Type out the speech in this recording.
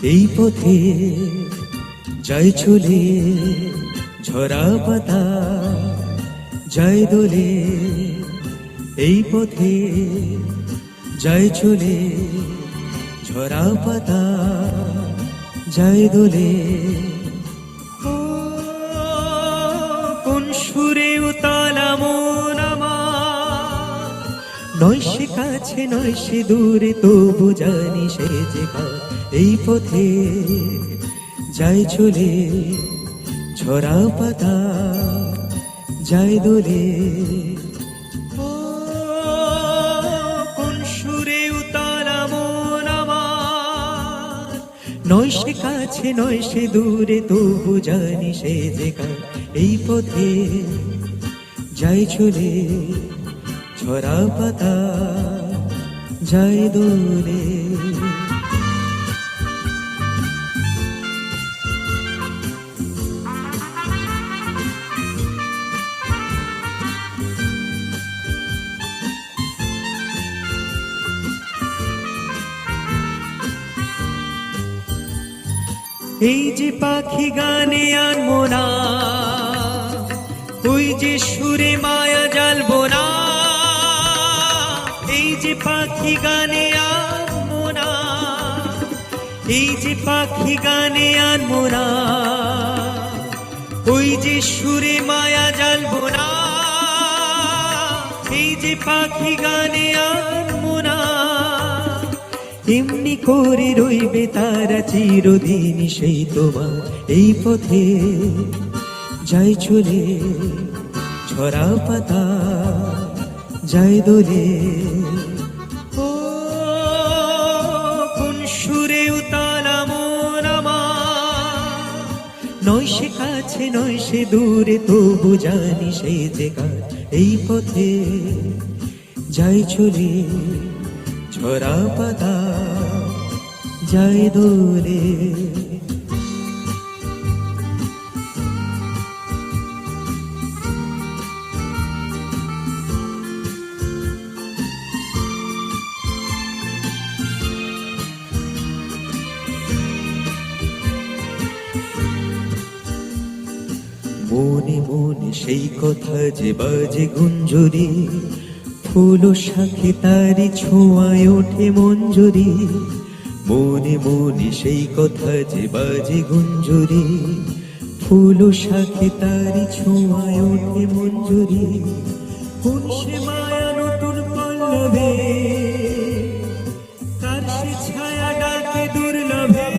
এই পথে যায় চলে ঝরা পাতা যায় দোলে, এই পথে যায় চলে ঝরা পাতা যায় দোলে। ও কোন সুরে উতালা মন আমার, নয় সে কাছে নয় সে দূরে, তবু জানি সে যে কার। এই পথে যায় চলে ঝরা পাতা যায় দোলে। ও কোন সুরে উতালা মন আমার, নয় সে কাছে নয় সে দূরে, তবু জানি সে যে কার। এই পথে যায় চলে ঝরা পাতা যায় দোলে। এই যে পাখি গানে আনবো না, ওই যে সুরে মায়া জ্বালবো না। এই যে পাখি গানে আনবো না, এই যে পাখি গানে আনবো না, ওই যে সুরে মায়া জ্বালবো না। এই যে পাখি গানে আনবো না, এমনি করে রইবে তারা চিরদিন সেই তোমার। এই পথে যায় চলে ঝরা পাতা যায় দোলে। ও কোন সুরে উতালা মন আমার, নয় সে কাছে নয় সে দূরে, তবু জানি সে যে কার। এই পথে যায় চলে ঝরা পাতা যায় দোলে। মনে মনে সেই কথা যে বাজে গুঞ্জরি, ফুল শাখে তারি ছোঁয়ায় ওঠে মঞ্জরি। মনে মনে সেই কথা যে বাজে গুঞ্জরি, ফুল শাখে তারি ছোঁয়ায় ওঠে মঞ্জরি। কোন সে মায়া নতুন পল্লবে